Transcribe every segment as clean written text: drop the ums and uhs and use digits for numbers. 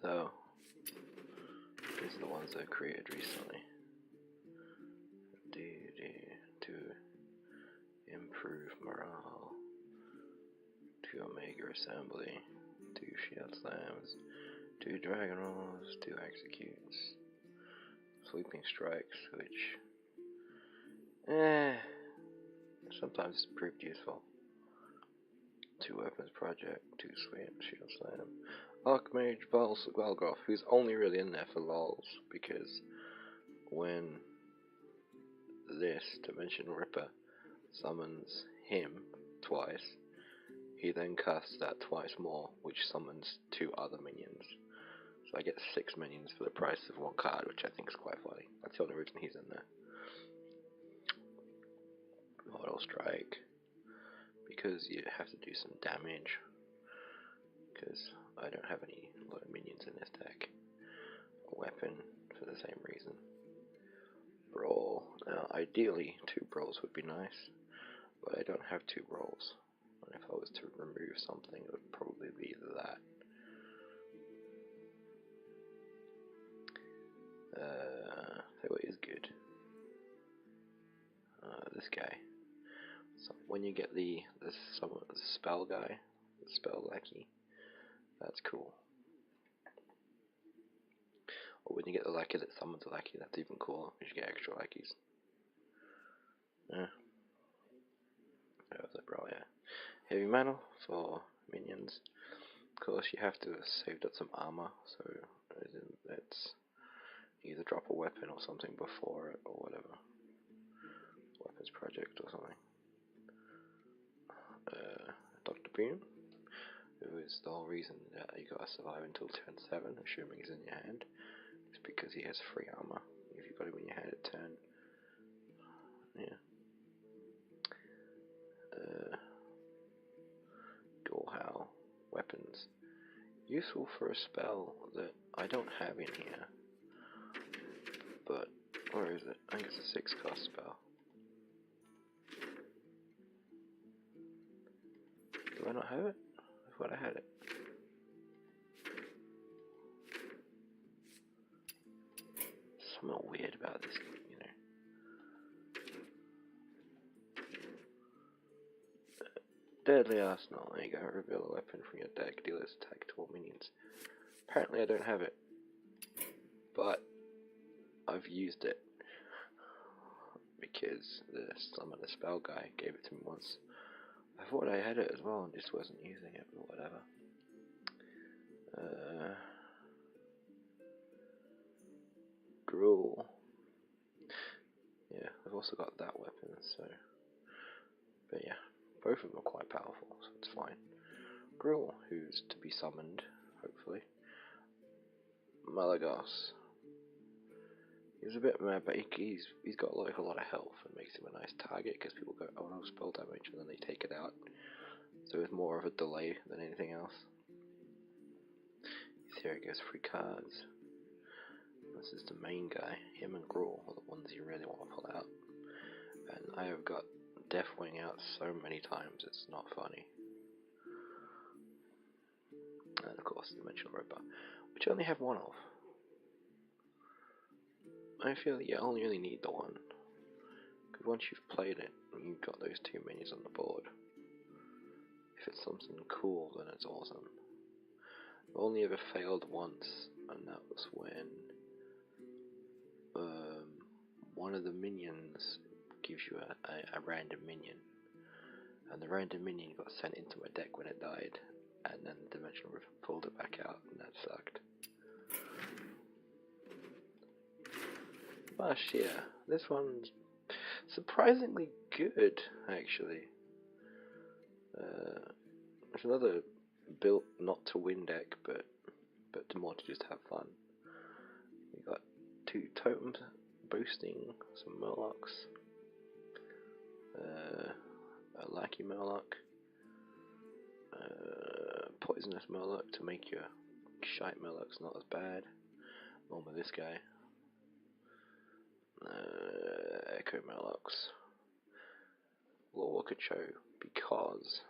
So, these are the ones I created recently. To improve morale, 2 Omega Assembly, 2 Shield Slams, 2 Dragon Rolls, 2 Executes, Sweeping Strikes, which sometimes proved useful. 2 Weapons Project, 2 Shield Slam, Archmage Valgroth, who's only really in there for lols, because when this Dimension Ripper summons him twice, he then casts that twice more, which summons 2 other minions. So I get 6 minions for the price of 1 card, which I think is quite funny. That's the only reason he's in there. Auto Strike, because you have to do some damage, because I don't have any low minions in this deck. A weapon, for the same reason. Brawl. Now, ideally, 2 brawls would be nice, but I don't have 2 brawls. And if I was to remove something, it would probably be that. So what is good? This guy. So when you get the spell guy, the spell lackey, that's cool. Or when you get the lackey that summons a lackey, that's even cooler, because you get extra lackeys. Yeah. That was it, bro, yeah. Heavy metal for minions. Of course, you have to save up some armor, so it's either drop a weapon or something before it, or whatever. Weapons Project or something. Dr. Boone, who is the whole reason that you gotta survive until turn 7, assuming he's in your hand. It's because he has free armor if you've got him in your hand at turn. Yeah. Gorehowl. Weapons. Useful for a spell that I don't have in here. But, where is it? I think it's a 6 cost spell. Do I not have it? I thought I had it. Something weird about this, you know. Deadly Arsenal. There you go. Reveal a weapon from your deck. Deal its attack to all minions. Apparently I don't have it. But I've used it. Because the summoner spell guy gave it to me once. I thought I had it as well and just wasn't using it, but whatever. Gruel. Yeah, I've also got that weapon, so. But yeah, both of them are quite powerful, so it's fine. Gruel, who's to be summoned, hopefully. Malagos. He's a bit mad, but he's got like a lot of health and makes him a nice target because people go, oh no, spell damage, and then they take it out. So it's more of a delay than anything else. Here it goes, 3 cards. This is the main guy. Him and Gruel are the ones you really want to pull out. And I have got Deathwing out so many times, it's not funny. And of course, Dimensional Ripper, which I only have 1 of. I feel that you only really need the 1. Because once you've played it, you've got those 2 minis on the board. If it's something cool, then it's awesome. I've only ever failed once, and that was when one of the minions gives you a random minion. And the random minion got sent into my deck when it died, and then the Dimensional Ripper pulled it back out, and that sucked. Marshseer. This one's surprisingly good, actually. It's another built not to win deck, but more to just have fun. We got 2 totems boosting some Murlocs. A Lackey Murloc. Poisonous Murloc to make your shite Murlocs not as bad. Along with this guy. Echo Murlocs. Lorewalker Cho, because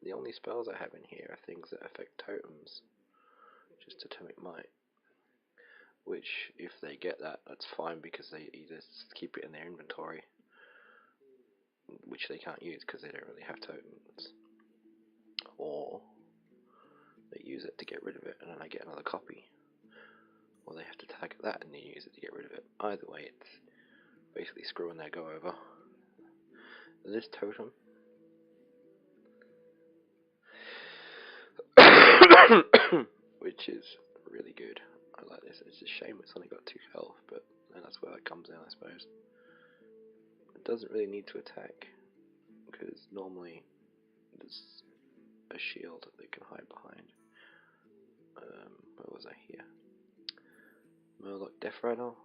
the only spells I have in here are things that affect totems. just atomic might. Which, if they get that, that's fine because they either keep it in their inventory, which they can't use because they don't really have tokens, or they use it to get rid of it and then I get another copy, or they have to tag that and then use it to get rid of it. Either way, it's basically screwing their go over. This totem which is really good. I like this. It's a shame it's only got 2 health, but then that's where it comes in, I suppose. It doesn't really need to attack, because normally there's a shield that they can hide behind. Where was I here? Murloc Death Rattle?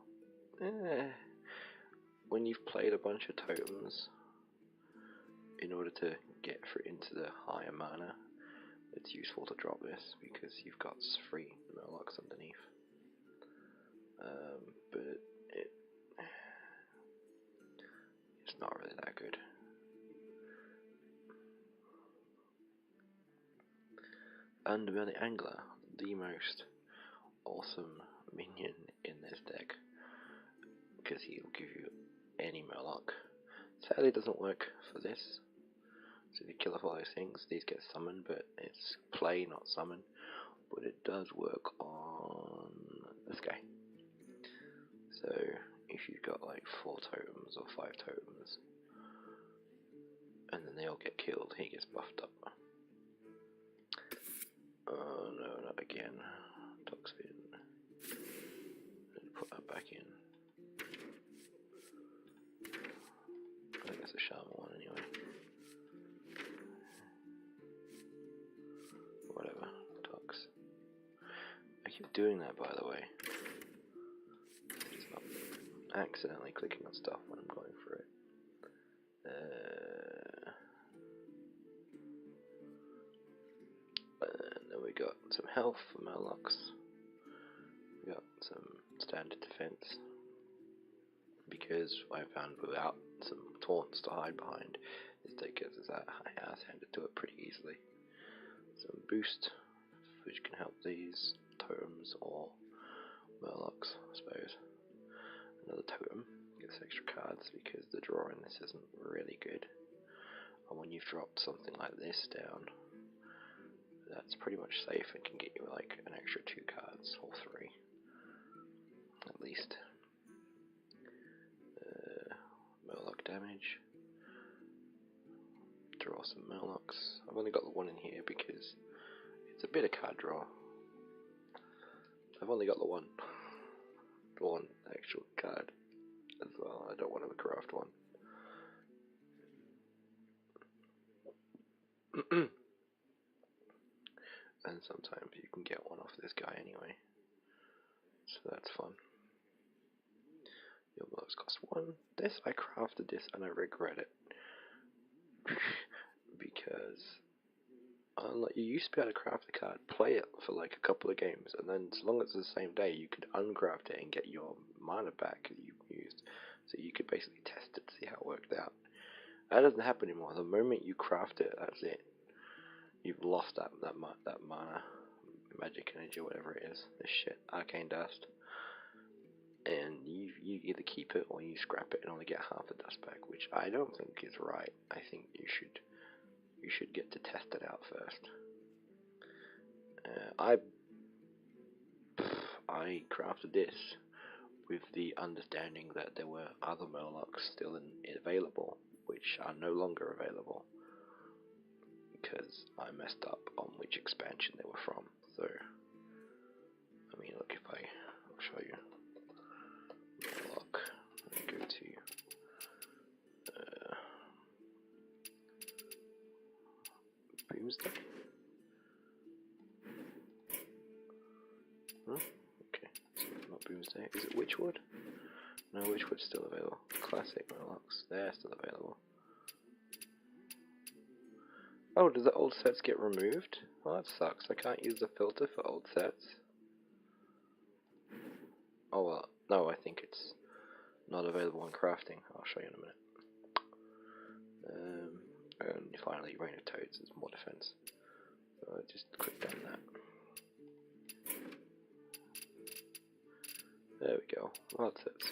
When you've played a bunch of totems, in order to get into the higher mana, it's useful to drop this because you've got 3 Murlocs underneath. But it's not really that good. Underbelly Angler, the most awesome minion in this deck, because he'll give you any Murloc. Sadly, it doesn't work for this. So if you kill off all those things, these get summoned, but it's play, not summon. But it does work on this guy. So if you've got like 4 totems or 5 totems, and then they all get killed, he gets buffed up. Oh no, not again. Toxin. Put that back in. I think it's a Shaman one anyway. Whatever. Tox. I keep doing that, by the way. Just not accidentally clicking on stuff when I'm going through it. And then we got some health for Murlocs. We got some standard defense, because I found without some taunts to hide behind, this deck gets us that high ass handed to it pretty easily. Some boost, which can help these totems or Murlocs, I suppose. Another totem gets extra cards because the draw in this isn't really good. And when you've dropped something like this down, that's pretty much safe and can get you like an extra 2 cards or 3 at least. Murloc damage. Draw some Murlocs. I've only got the one in here because it's a bit of card draw. I've only got the one actual card as well. I don't want to craft one. And sometimes you can get one off this guy anyway, so that's fun. Your Murlocs cost 1. This, I crafted this and I regret it. Because you used to be able to craft the card, play it for like a couple of games, and then as long as it's the same day, you could uncraft it and get your mana back that you used. So you could basically test it to see how it worked out. That doesn't happen anymore. The moment you craft it, that's it. You've lost that mana, magic energy, or whatever it is. This shit, arcane dust. And you either keep it or you scrap it and only get half the dust back, which I don't think is right. I think you should get to test it out first. I crafted this with the understanding that there were other Murlocs still available, which are no longer available because I messed up on which expansion they were from. So, I mean, look, I'll show you. Murloc. Go to Boomsday. Huh? Okay, so not Boomsday. Is it Witchwood? No, Witchwood's still available. Classic Murlocs, they're still available. Oh, does the old sets get removed? Oh, that sucks. I can't use the filter for old sets. Oh well, no, I think it's not available on crafting. I'll show you in a minute. And finally, Rain of Toads is more defense. So I just clicked on that. There we go. What's it?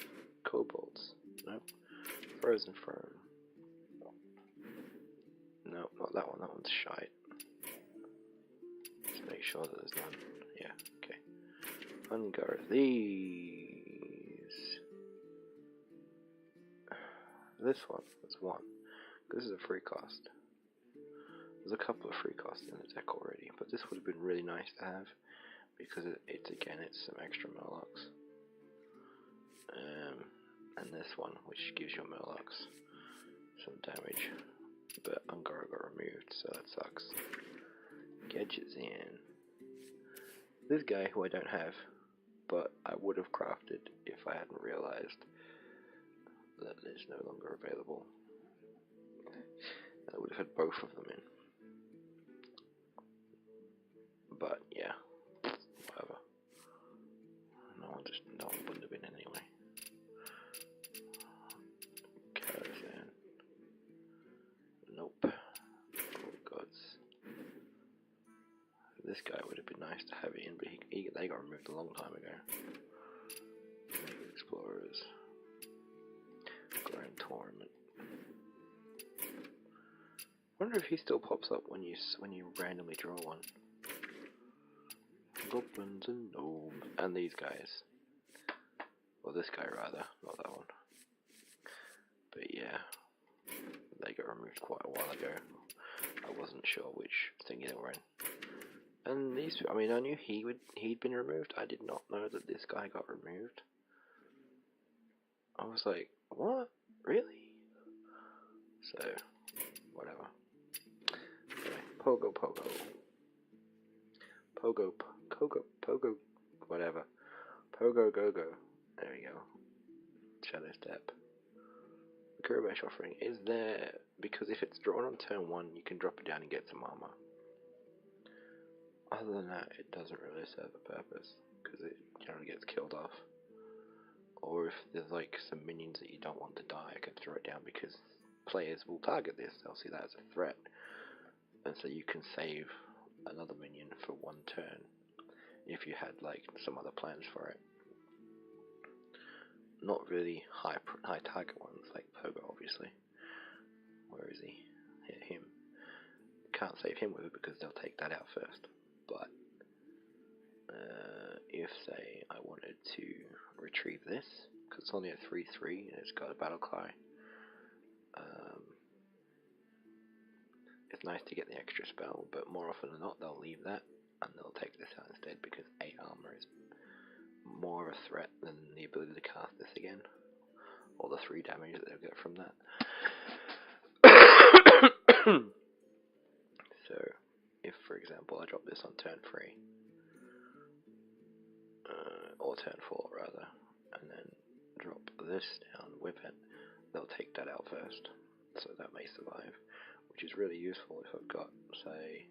Kobolds. No. Frozen Throne. No, not that one. That one's shite. Let's make sure that there's none. Yeah, okay. Ungar these. This one is one. This is a free cost. There's a couple of free costs in the deck already, but this would have been really nice to have because it's some extra Murlocs. And this one, which gives your Murlocs some damage, but Ungara got removed, so that sucks. Gadgets in. This guy who I don't have, but I would have crafted if I hadn't realized that it's no longer available. I would have had both of them in. But yeah, whatever. No one wouldn't have been anyway. Caravan. Nope. Oh gods. This guy would have been nice to have it in, but they got removed a long time ago. Explorers. Grand Tournament. I wonder if he still pops up when you randomly draw one. Goblins and gnomes, and these guys. Well, this guy rather, not that one. But yeah, they got removed quite a while ago. I wasn't sure which thing they were in. And these, I mean, I knew he'd been removed. I did not know that this guy got removed. I was like, what? Really? So, whatever. Anyway, Pogo. Pogo, whatever. Pogo Gogo. There we go. Shadow Step. The Kurobash offering is there because if it's drawn on turn 1, you can drop it down and get some armor. Other than that, it doesn't really serve a purpose because it generally gets killed off. Or if there's like some minions that you don't want to die, I can throw it down because players will target this. They'll see that as a threat, and so you can save another minion for one turn if you had like some other plans for it. Not really high target ones like Pogo, obviously. Where is he? Hit him. Can't save him with it because they'll take that out first. But if say I wanted to retrieve this, because it's only a 3/3 and it's got a battle cry, it's nice to get the extra spell, but more often than not they'll leave that and they'll take this out instead because 8 armor is more of a threat than the ability to cast this again, or the 3 damage that they'll get from that. So, if for example I drop this on turn 3, or turn 4 rather, and then drop this down with it, they'll take that out first, so that may survive, which is really useful if I've got, say,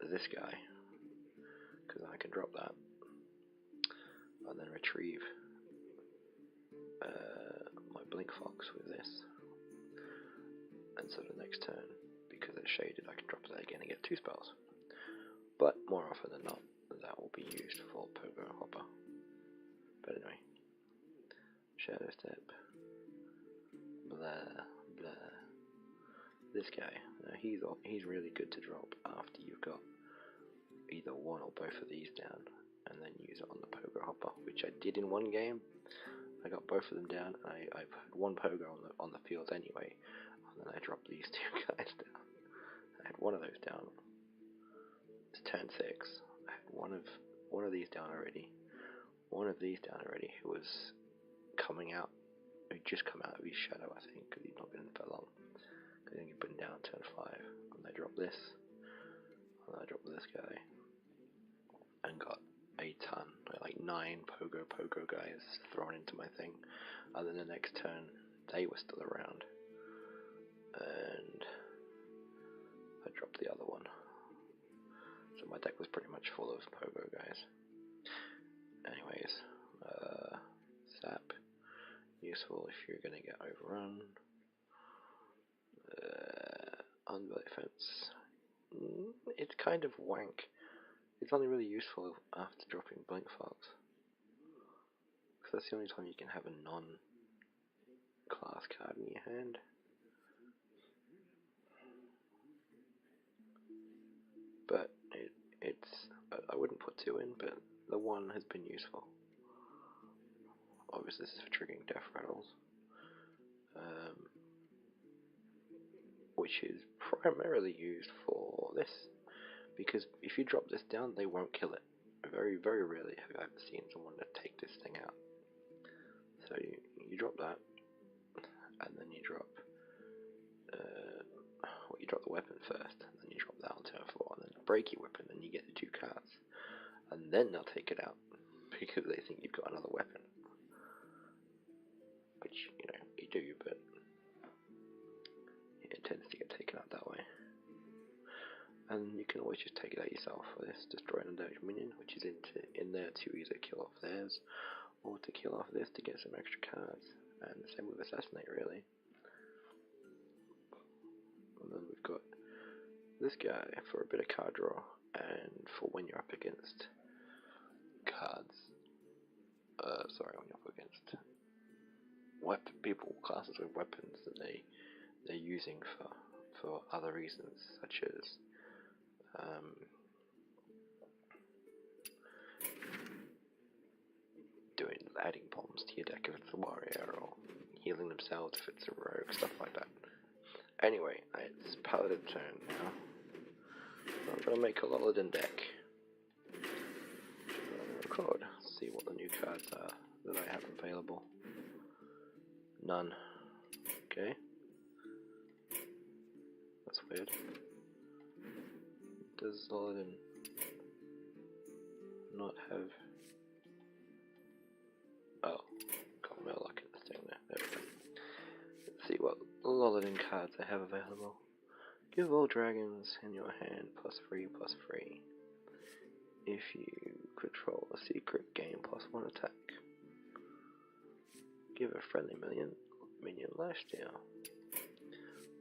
this guy, because I can drop that and then retrieve my Blink Fox with this, and so the next turn, because it's shaded, I can drop that again and get 2 spells. But more often than not, that will be used for Pogo Hopper. But anyway, Shadow Step, blah blah. This guy, he's really good to drop after you've got either one or both of these down, and then use it on the Pogo Hopper, which I did in one game. I got both of them down. I had one Pogo on the field anyway, and then I dropped these 2 guys down. I had one of those down. It's turn 6. I had one of these down already. One of these down already who was coming out. He'd just come out of his shadow, I think, because he'd not been in for long. Because he'd been down turn 5, and I dropped this, and I dropped this guy, and got a ton, like 9 Pogo guys thrown into my thing. And then the next turn, they were still around, and I dropped the other one. So my deck was pretty much full of Pogo guys. Anyways, Sap, useful if you're going to get overrun. Unbuilt Defense, it's kind of wank. It's only really useful after dropping Blink Fox. because that's the only time you can have a non-class card in your hand. But I wouldn't put 2 in, but the 1 has been useful. Obviously this is for triggering death rattles, which is primarily used for this, because if you drop this down, they won't kill it. Very, very rarely have I ever seen someone to take this thing out. So you drop that, and then you drop, you drop the weapon first, and then you drop that on turn 4, and then break your weapon, and you get the 2 cards, and then they'll take it out, because they think you've got another weapon. Which, you know, you do, but it tends to get taken out that way. And you can always just take it out yourself for this, destroy an undamaged minion, which is in there to either kill off theirs, or to kill off this to get some extra cards. And the same with Assassinate, really. And then we've got this guy for a bit of card draw, and for when you're up against cards. When you're up against classes with weapons that they're using for other reasons, such as adding bombs to your deck if it's a warrior, or healing themselves if it's a rogue, stuff like that. Anyway, it's Paladin turn now. So I'm going to make a Loladin deck. Record, see what the new cards are that I have available. None. Okay. That's weird. Does Loladin not have... Oh, got no luck in this thing there. There we go. Let's see what Loladin cards I have available. Give all dragons in your hand +3/+3. If you control a secret, gain +1 attack. Give a friendly minion lifesteal.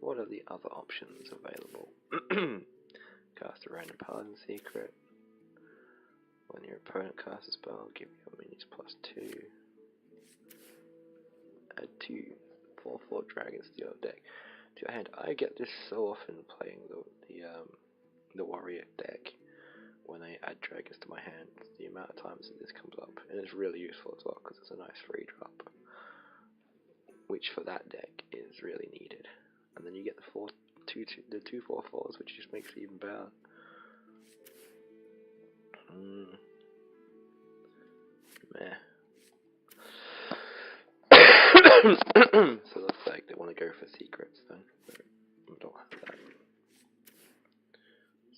What are the other options available? Cast a random paladin secret. When your opponent casts a spell, give your minions +2. Add 2 4/4 dragons to your deck. To your hand. I get this so often playing the warrior deck. When I add dragons to my hand, the amount of times that this comes up, and it's really useful as well because it's a nice free drop, which for that deck is really needed. And then you get the 2 4/4s, which just makes it even better. Meh. So looks like they want to go for secrets then. I don't have that.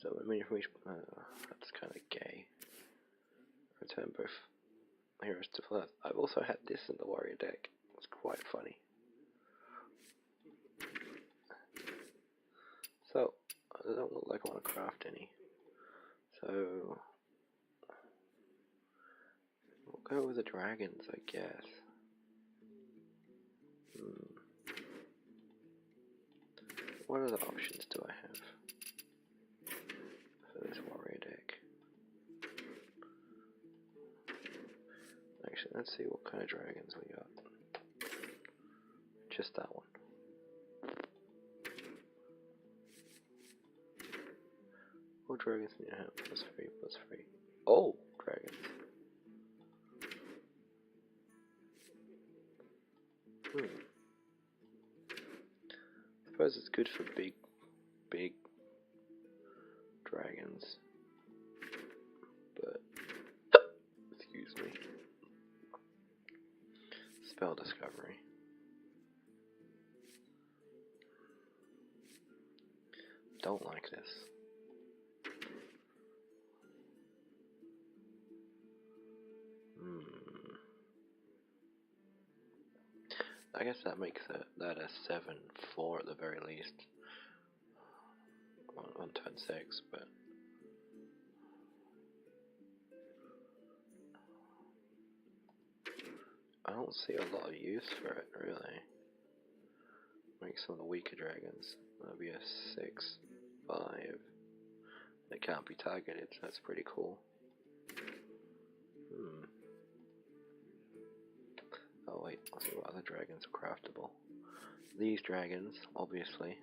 So I mean, that's kind of gay. Return both heroes to full health. I've also had this in the warrior deck. It's quite funny. So I don't look like I want to craft any. So we'll go with the dragons, I guess. What other options do I have for this warrior deck? Actually, let's see what kind of dragons we got. Just that one. All dragons in your hand, +3/+3. Oh, dragons. I suppose it's good for big dragons, but excuse me. Spell discovery. Don't like this. I guess that makes that a 7/4 at the very least on turn 6, but I don't see a lot of use for it really. Make some of the weaker dragons. That'd be a 6/5. They can't be targeted, so that's pretty cool. Oh wait, let's see what other dragons are craftable. These dragons, obviously.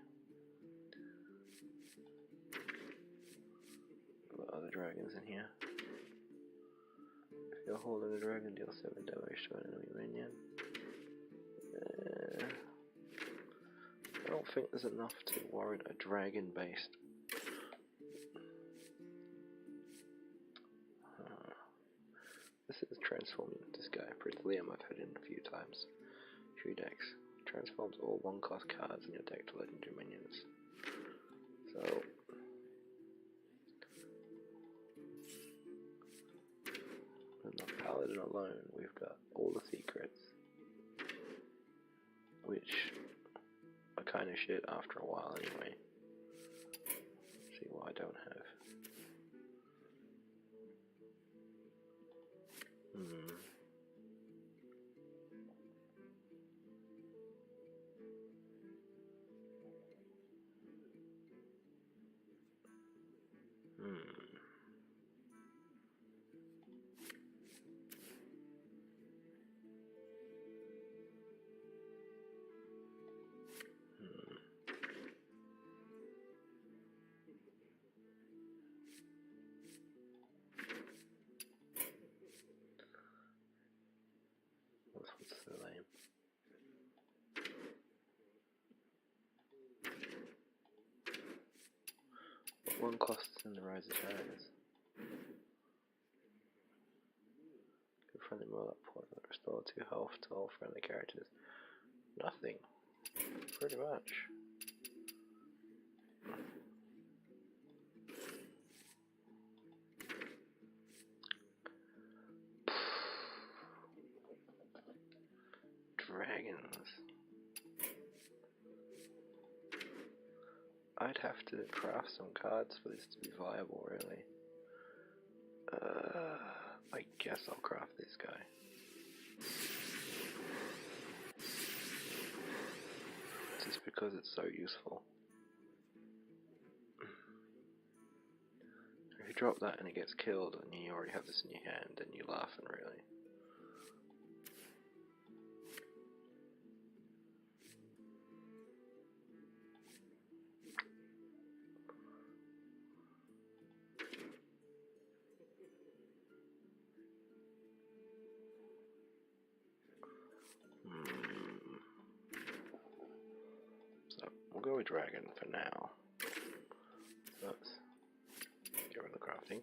What other dragons in here? If you're holding a dragon, deal 7 damage to an enemy minion. I don't think there's enough to warrant a dragon-based. This is transforming this guy. Prince Liam I've had in a few times. 3 decks. Transforms all 1-cost cards in your deck to legendary minions. So in the Paladin alone, we've got all the secrets, which are kind of shit after a while anyway. Let's see what I don't have. What's the name? One costs in the Rise of Dragons. Good friendly roll up point that restore 2 health to all friendly characters. Nothing. Pretty much. Dragons. I'd have to craft some cards for this to be viable, really. I guess I'll craft this guy. Just because it's so useful. If you drop that and it gets killed and you already have this in your hand, then you're laughing, really. So, we'll go with dragon for now. So let's get rid of the crafting.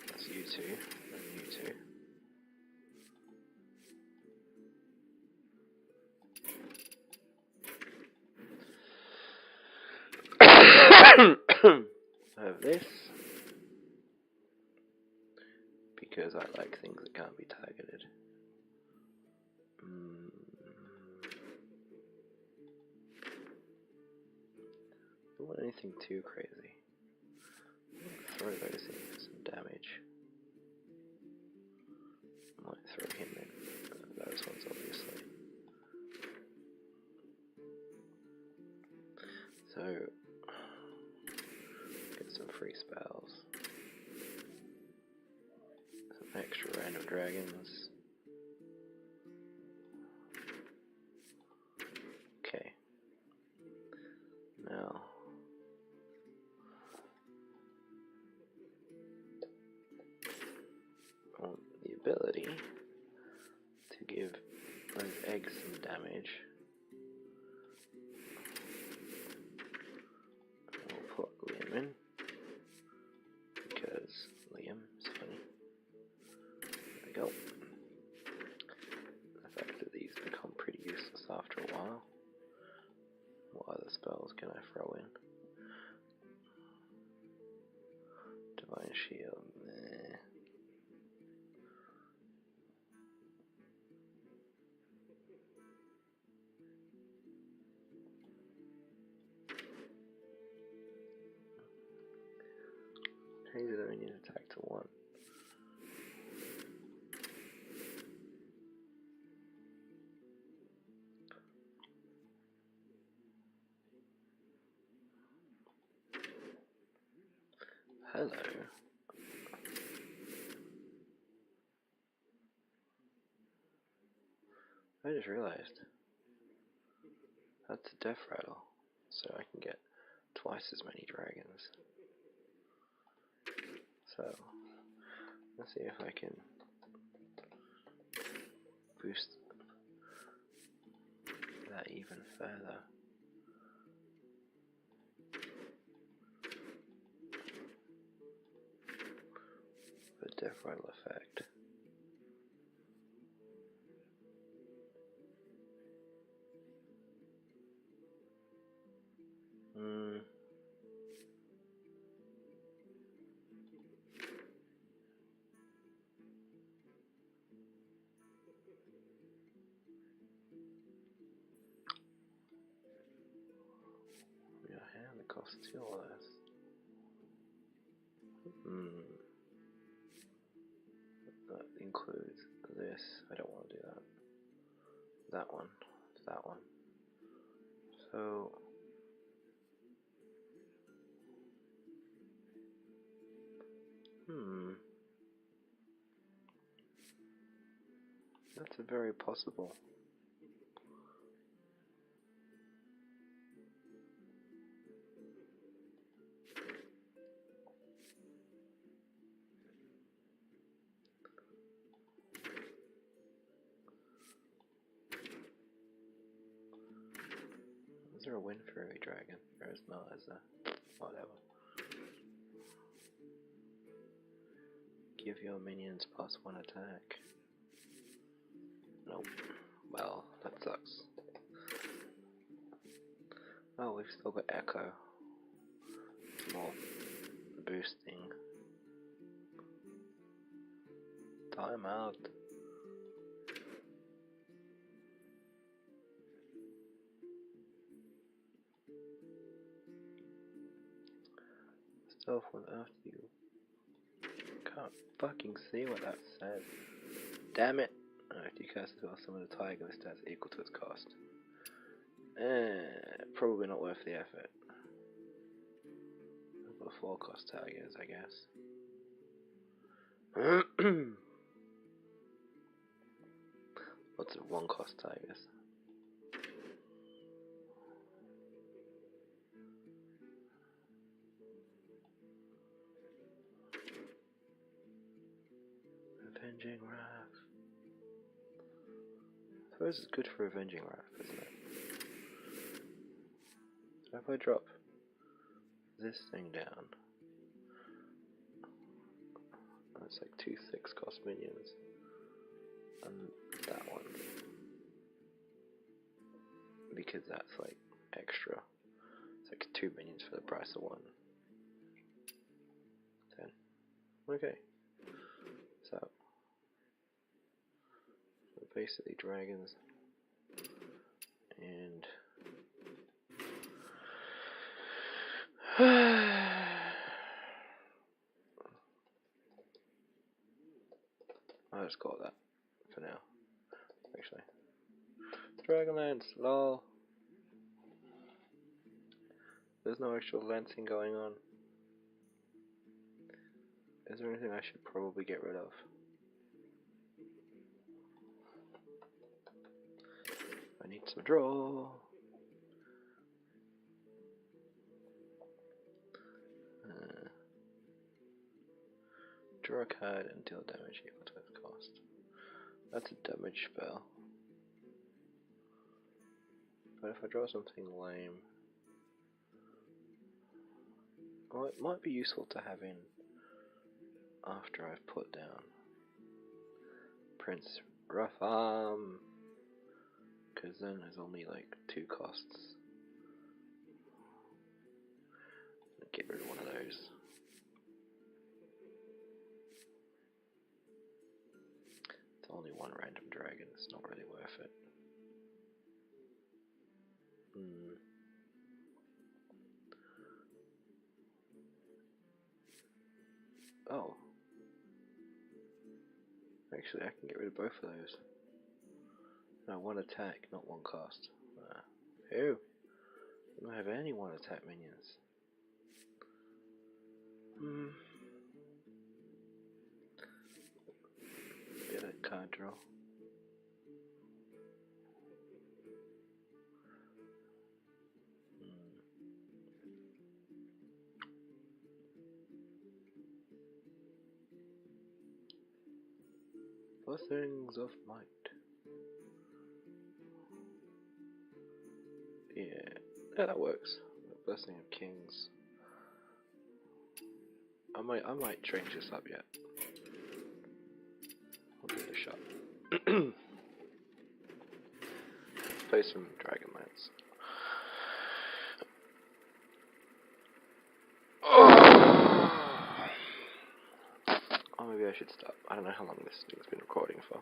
That's you two, and you two. I have this because I like things that can't be targeted. Don't want anything too crazy. Throw those in for some damage. Might throw him in. Those ones, obviously. So, get some free spells. Some extra random dragons. Okay. Now, I want the ability to give those eggs some damage. We'll put Liam in because Liam is funny. There we go. The fact that these become pretty useless after a while. What other spells can I throw in? Divine Shield, meh. Change the minion attack to 1. Hello. I just realized that's a death rattle, so I can get twice as many dragons. So let's see if I can boost that even further. The death rattle effect. Yeah, and it costs 2 or less. That includes this. I don't want to do that. That one. That one. So that's a very possible. Is there a wind fairy dragon? There is not, is there? Whatever. Give your minions +1 attack. Nope. Well, that sucks. Oh, we've still got Echo. More boosting. Time out. Stealth one after you. Can't fucking see what that says. Damn it! If you cast it while summon a tiger, the stats equal to its cost. Probably not worth the effort. I've got 4 cost tigers, I guess. Lots of 1 cost tigers. Avenging Wrath. I suppose it's good for Avenging Wrath, isn't it? So if I drop this thing down, it's like 2 6 cost minions, and that one, because that's like extra. It's like 2 minions for the price of 1. 10. Okay. So basically dragons and I'll just call it that for now. Actually, Dragonlance, lol. There's no actual lancing going on. Is there anything I should probably get rid of? I need some draw. Draw a card and deal damage equal to its cost. That's a damage spell. But if I draw something lame, well, it might be useful to have in after I've put down Prince Rough Arm, because then there's only like 2 costs. Get rid of one of those. It's only 1 random dragon, it's not really worth it. Oh. Actually, I can get rid of both of those. No, 1 attack, not 1 cost. Ew. I don't have any 1 attack minions. Bit of card draw. Blessings of Might. Yeah, that works. The Blessing of Kings. I might change this up yet. I'll give it a shot. Play some Dragonlance. Oh, maybe I should stop. I don't know how long this thing's been recording for.